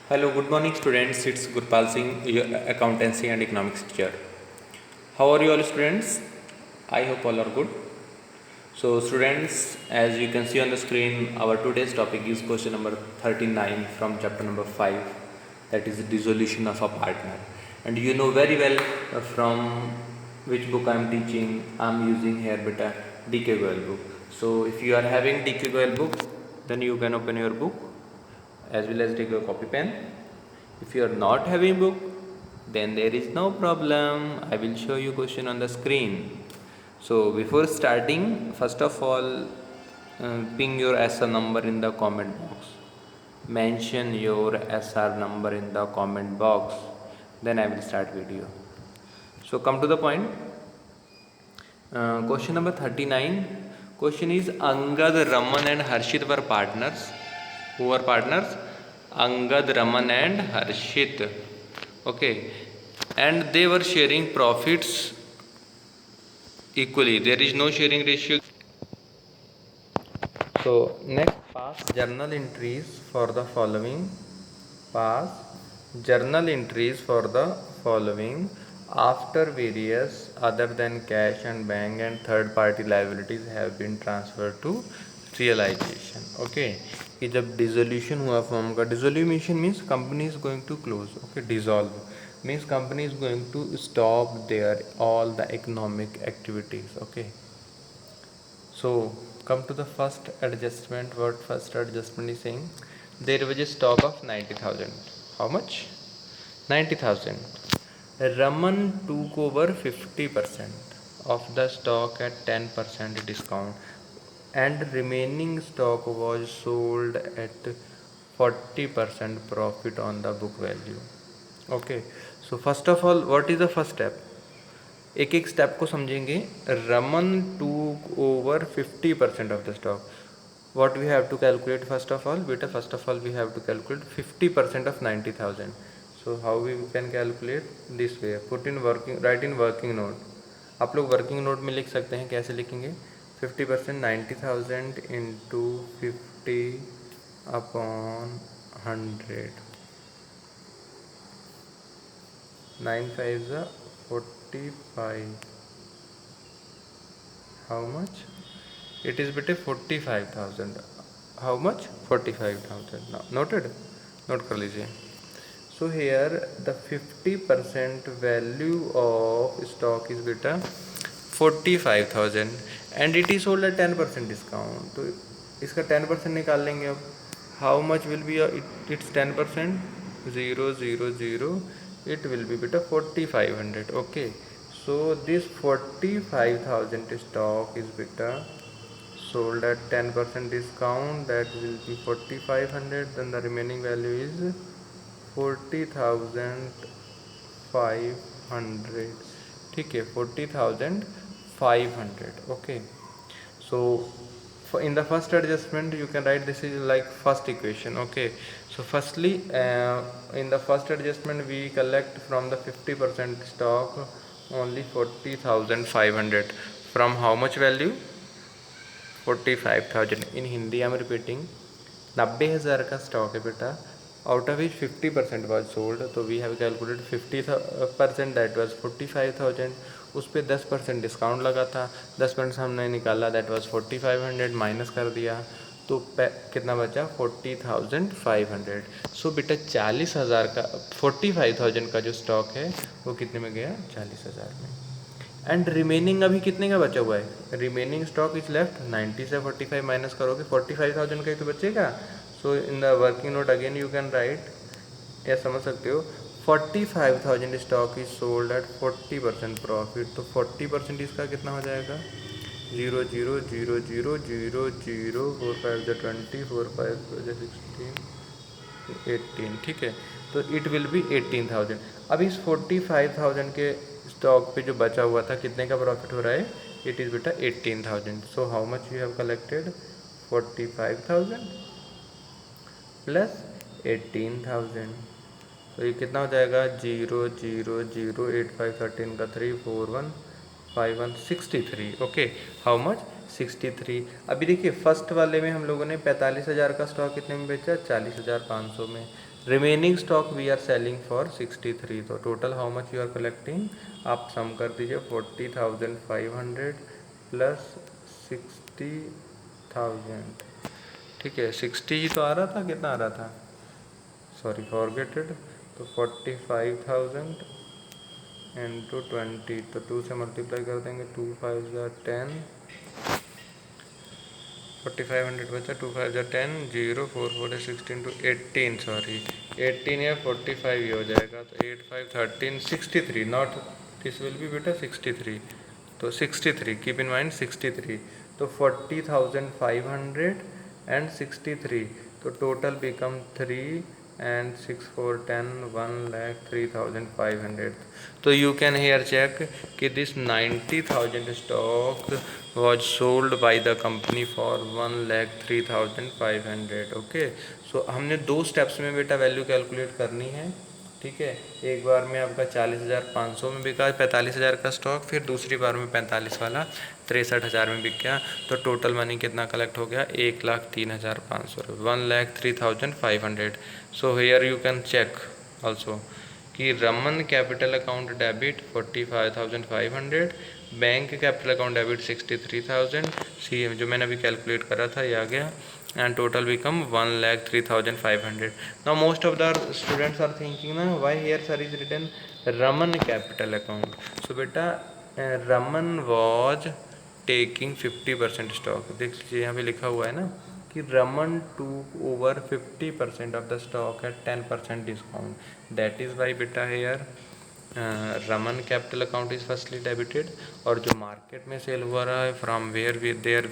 Hello, good morning students. It's Gurpal Singh, your accountancy and economics teacher. How are you all students? I hope all are good. So students, as you can see on the screen, our today's topic is question number 39 from chapter number 5, that is dissolution of a partner. And you know very well from which book I am teaching. I am using here beta DK Goel book. So if you are having DK Goel book, then you can open your book as well as take a copy pen. If you are not having book, then there is no problem. I will show you question on the screen. So before starting, first of all, ping your SR number in the comment box. Mention your SR number in the comment box. Then I will start video. So come to the point. Question number 39. Question is Angad, Raman and Harshit were partners. Who were partners? Angad, Raman and Harshit. Okay. And they were sharing profits equally. There is no sharing ratio. So next, pass journal entries for the following. Pass journal entries for the following after various other than cash and bank and third party liabilities have been transferred to realization. Okay, कि जब dissolution हुआ firm का, dissolution means company is going to close. Okay, dissolve means company is going to stop their all the economic activities. Okay, so come to the first adjustment. What first adjustment is saying? There was a stock of 90,000. How much? 90,000. Raman took over 50% of the stock at 10% discount and remaining stock was sold at 40% profit on the book value. Okay, so first of all, what is the first step? एक एक step को समझेंगे. Raman took over 50% of the stock. what we have to calculate first of all? Beta, first of all we have to calculate 50% of 90,000. so how we can calculate? this way, put in working, write in working note. आप लोग working note में लिख सकते हैं. कैसे लिखेंगे? 50% 90,000 into 50 upon 100. 9 5 45. how much? it is beta 45,000. how much? 45,000. now noted, note कर लीजिए. so here the 50% value of stock is beta 45,000 and it is sold at 10% discount. तो इसका 10% निकाल लेंगे अब. how much will be its 10%? 0 0 0. it will be beta 4,500. okay, so this 45,000 stock is beta sold at 10% discount, that will be 4,500. then the remaining value is 40,500. ठीक है, 40,500. okay, so in the first adjustment you can write this is like first equation. okay, so firstly in the first adjustment we collect from the 50% stock only 40,500 from how much value? 45,000. in Hindi I am repeating. 90,000 का stock है बेटा, out of which 50% was sold. तो we have calculate 50% that was 45,000. उस पर 10% discount लगा था, 10% हमने निकाला, दैट वाज 4,500 माइनस कर दिया तो कितना बचा? 40,500. सो बेटा 40,000 का 45,000 का जो स्टॉक है वो कितने में गया? 40,000 में. एंड रिमेनिंग अभी कितने का बचा हुआ है? रिमेनिंग स्टॉक इज लेफ्ट 90 से 45 माइनस करोगे 45,000 का ही तो बचेगा. So in the working note again you can write, या समझ सकते हो 45,000 stock is sold at 40% profit. तो 40% इसका कितना हो जाएगा? 0 0 0 0 0 0 4 5 20 4 5 16 18. ठीक है, तो इट विल बी 18,000. अब इस 45,000 के स्टॉक पे जो बचा हुआ था कितने का प्रॉफिट हो रहा है? इट इज़ बेटा 18,000. So how much you have collected? 45,000 plus 18,000. तो ये कितना हो जाएगा? 0 0 0 8 5 13 का 3 4 1 5 1 63. Okay, how much? 63. अभी देखिए फर्स्ट वाले में हम लोगों ने 45,000 का स्टॉक कितने में बेचा? 40,500 में. Remaining stock we are selling for 63। तो total how much you are collecting, आप सम कर दीजिए 40,500 प्लस 60,000। ठीक है, 60 ही तो आ रहा था, कितना आ रहा था, सॉरी फॉरगेटेड। तो 45,000 इंटू 20, तो 2 से मल्टीप्लाई कर देंगे, 2 5 10, 4500 बचा, 2 5 10, 0 4 4 16 टू 18, सॉरी 18 या 45 ही हो जाएगा। तो 8 5 13 63, नॉट दिस विल बी बेटा 63। तो 63 कीप इन माइंड 63। तो 40,500 एंड 63, तो टोटल बिकम 3 and 6 4 10 1,03,500। तो यू कैन हेयर चेक कि this 90,000 stock was sold by the company for 1,03,500। Okay, so हमने 2 स्टेप्स में बेटा वैल्यू कैलकुलेट करनी है। ठीक है, एक बार में आपका 40,500 में बिका 45,000 का स्टॉक, फिर दूसरी बार में 45 वाला 63,000 में बिक गया। तो टोटल मनी कितना कलेक्ट हो गया, 1,03,500, 1,03,500। So here you can check also कि Raman capital account debit 45,500, bank capital account debit 63,000, see जो मैंने अभी कैलकुलेट करा था ये आ गया, and total become 1,03,500। now most of the students are thinking na why here sir is written Raman capital account। so beta Raman was taking 50% stock, देख लीजिए यहाँ पे लिखा हुआ है ना कि Raman took over 50% of the stock at 10% discount, that is why beta here Raman capital account is firstly debited. और जो मार्केट में सेल हुआ रहा है from where we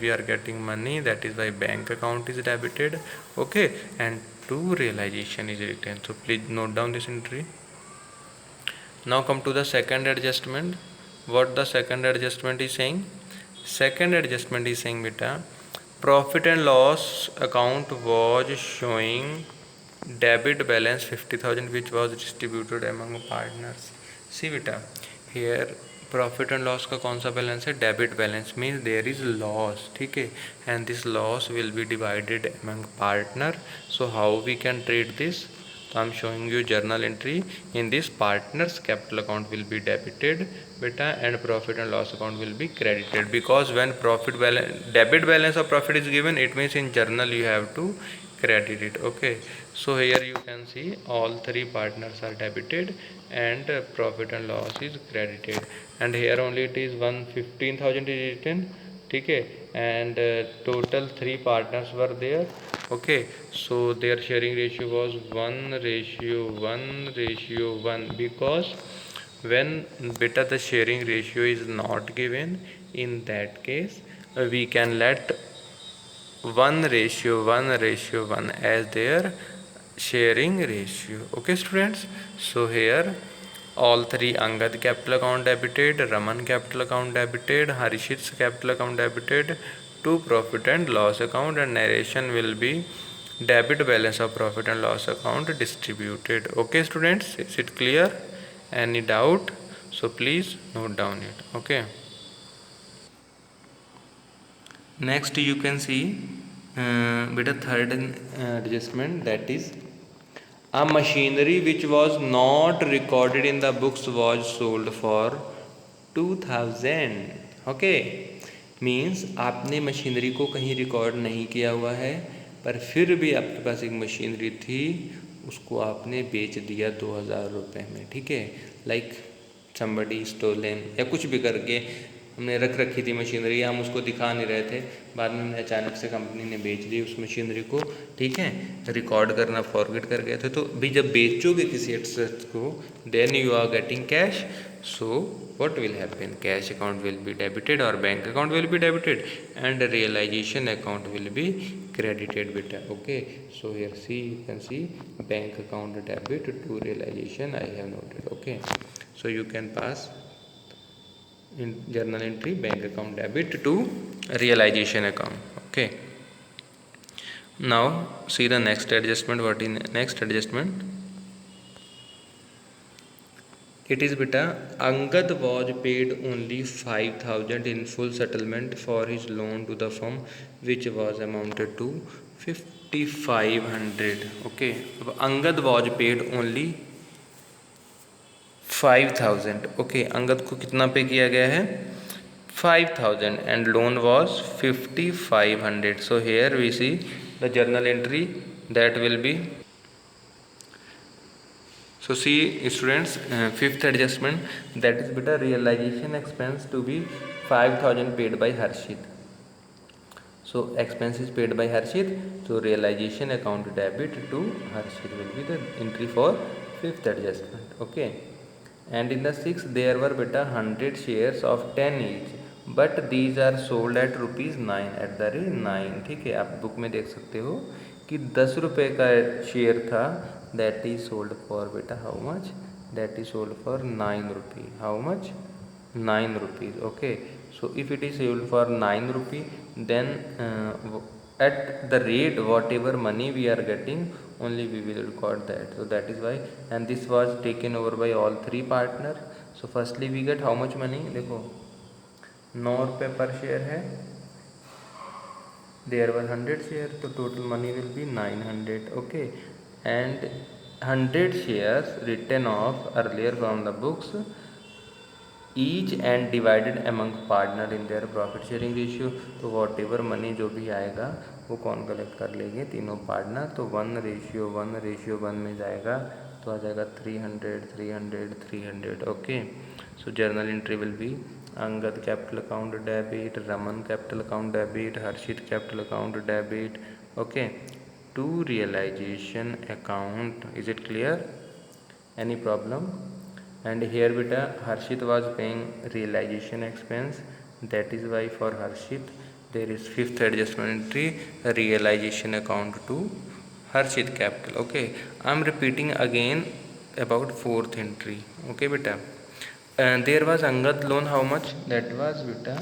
are getting money, that is by bank account is debited. Okay, and to realization is return. So please note down this entry. Now come to the second adjustment. What the second adjustment is saying, second adjustment is saying बेटा profit and loss account was showing debit balance 50,000 which was distributed among partners। सी बेटा hair profit and loss का कौन सा balance है, debit balance, means there is loss. ठीक है, and this loss will be divided among partner. So how we can treat this, तो I am showing you journal entry in this partners capital account will be debited बेटा and profit and loss account will be credited, because when profit balance debit balance of profit is given, it means in journal you have to credit it। okay, so here you can see all 3 partners are debited and profit and loss is credited, and here only it is 115,000 is written। ठीक है, and total 3 partners were there। okay, so their sharing ratio was 1:1:1, because when beta the sharing ratio is not given, in that case we can let 1:1:1 as their sharing ratio। okay students, so here all 3 Angad capital account debited, Raman capital account debited, Harishit's capital account debited to profit and loss account, and narration will be debit balance of profit and loss account distributed। okay students, is it clear, any doubt, so please note down it। okay, next you can see beta third adjustment, that is a machinery which was not recorded in the books was sold for 2,000। Okay, means आपने machinery को कहीं record नहीं किया हुआ है, पर फिर भी आपके पास एक मशीनरी थी, उसको आपने बेच दिया 2,000 रुपये में। ठीक है, लाइक समबडी स्टोलन या कुछ भी करके हमने रख रखी थी मशीनरी, हम उसको दिखा नहीं रहे थे, बाद में हमने अचानक से कंपनी ने बेच दी उस मशीनरी को। ठीक है, रिकॉर्ड करना फॉरगेट कर गए थे, तो भी जब बेचोगे किसी एसेट को then you are getting cash. So what will happen, cash account will be debited or bank account will be debited and realization account will be credited beta। okay, so here see you can see bank account debit to realization I have noted। okay, so you can pass in journal entry bank account debit to realization account। okay, now see the next adjustment। what in next adjustment, it is beta Angad was paid only 5,000 in full settlement for his loan to the firm, which was amounted to 5,500. Okay, Angad was paid only 5,000. Okay, Angad को कितना पे किया गया है? 5,000 and loan was 5,500. So here we see the journal entry that will be. So see students, fifth adjustment, that is beta realization expense to be 5,000 paid by Harshit. So expenses paid by Harshit, so realization account debit to Harshit will be the entry for fifth adjustment. Okay, and in the sixth there were beta 100 shares of 10 each, but these are sold at ₹9 at the rate 9. ठीक है, आप book में देख सकते हो कि 10 रुपये का शेयर था, that is sold for beta how much? That is sold for 9 rupees. How much? 9 rupees. Okay, so if it is sold for 9 rupee, then at the rate whatever money we are getting, only we will record that. So that is why, and this was taken over by all three partners. So firstly we get how much money? देखो 9 रुपये पर share है, there were 100 shares, so total money will be 900. Okay, and 100 shares written off earlier from the books, each and divided among partner in their profit sharing ratio. तो what ever money जो भी आएगा वो कौन collect कर लेंगे? तीनों partner. तो 1:1 में जाएगा, तो आ जाएगा 300. Okay, so journal entry will be Angad capital account debit, Raman capital account debit, Harshit capital account debit. Okay, to realisation account. Is it clear? Any problem? And here beta Harshit was paying realization expense, that is why for Harshit there is fifth adjustment entry, realization account to Harshit capital. Okay, I am repeating again about fourth entry. Okay beta, and there was Angad loan, how much? That was beta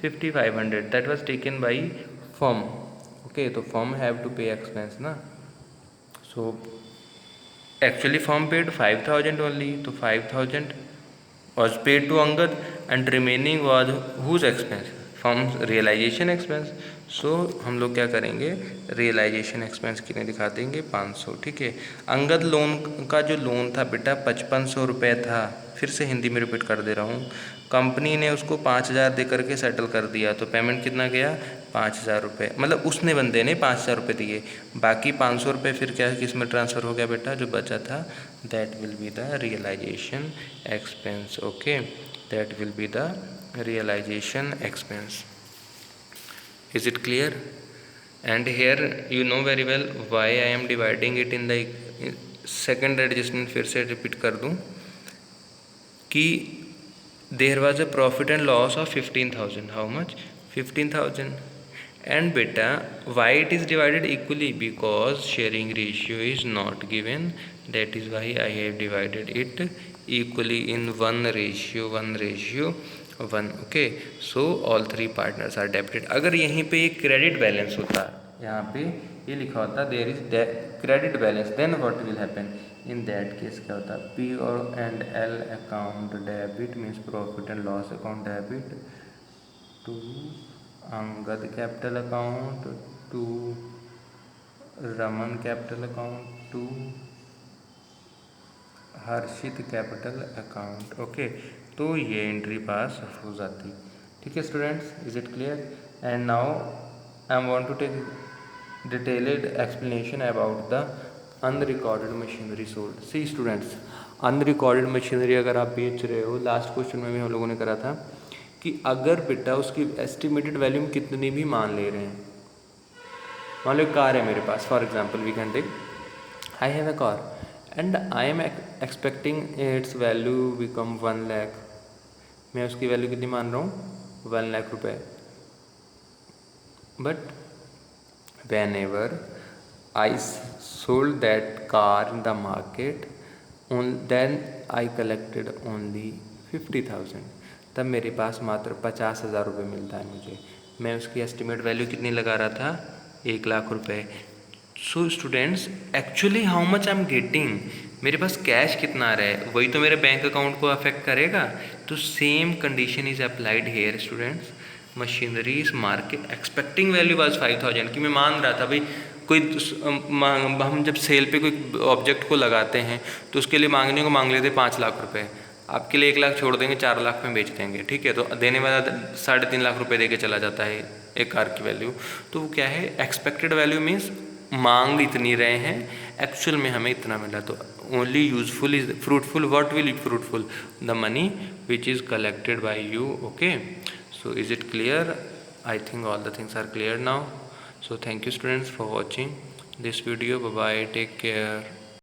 5,500. that was taken by firm. Okay, so firm have to pay expense na, so actually firm paid 5,000 only, तो 5,000 was paid to Angad and remaining was whose expense? Firm's realization expense. So हम लोग क्या करेंगे? Realisation expense कितने दिखा देंगे? 500. ठीक है, अंगद लोन का जो लोन था बेटा 5,500 रुपये था. फिर से हिंदी में रिपीट कर दे रहा हूँ. कंपनी ने उसको 5,000 दे करके सेटल कर दिया, तो पेमेंट कितना गया? 5,000 रुपये. मतलब उसने बंदे ने 5,000 रुपये दिए, बाकी 500 रुपये फिर क्या किस में ट्रांसफ़र हो गया बेटा? जो बचा था, that will be the realisation expense. Okay, that will be the realization expense. Is it clear? And here you know very well why I am dividing it in the second adjustment. फिर से repeat कर दूँ कि there was a profit and loss of 15,000. How much? 15,000. And beta, why it is divided equally? Because sharing ratio is not given, that is why I have divided it equally in 1:1. Okay, so all three partners are debited. अगर यहीं पे एक credit balance होता, यहाँ पे ये लिखा होता there is credit balance, then what will happen? In that case क्या होता? पी और and L account debit means profit and loss account debit to Angad capital account, to Raman capital account, to Harshit capital account. Okay, तो ये entry pass हो जाती. ठीक है students, is it clear? And now I am want to take detailed explanation about the unrecorded machinery sold. See students, unrecorded machinery अगर आप बेच रहे हो, लास्ट क्वेश्चन में भी हम लोगों ने करा था कि अगर बेटा उसकी एस्टिमेटेड वैल्यू कितनी भी मान ले रहे हैं, मान लो कार है मेरे पास, for example we can take I have a car and I am expecting its value become 1 lakh. मैं उसकी वैल्यू कितनी मान रहा हूँ? 1 लाख रुपये. But whenever I sold that car in the market, then I collected only 50,000. तब मेरे पास मात्र 50,000 रुपये मिलता है मुझे. मैं उसकी एस्टिमेट वैल्यू कितनी लगा रहा था? 1 लाख रुपये. So students, actually how much I am getting, मेरे पास कैश कितना आ रहा है, वही तो मेरे बैंक अकाउंट को अफेक्ट करेगा. तो same condition is applied hair students. Machineries market expecting value was 5,000, कि मैं मान रहा था भाई कोई हम जब सेल पे कोई ऑब्जेक्ट को लगाते हैं तो उसके लिए मांगने को मांग लेते 5 लाख रुपए, आपके लिए 1 लाख छोड़ देंगे, 4 लाख में बेच देंगे, ठीक है। तो देने वाला 3.5 लाख रुपए दे के चला जाता है एक कार की वैल्यू। तो वो क्या है, एक्सपेक्टेड वैल्यू मीन्स मांग इतनी रहे हैं, एक्चुअल में हमें इतना मिला। तो only useful is fruitful, what will be fruitful, the money which is collected by you. Okay, so is it clear? I think all the things are clear now. So thank you students for watching this video. Bye bye, take care.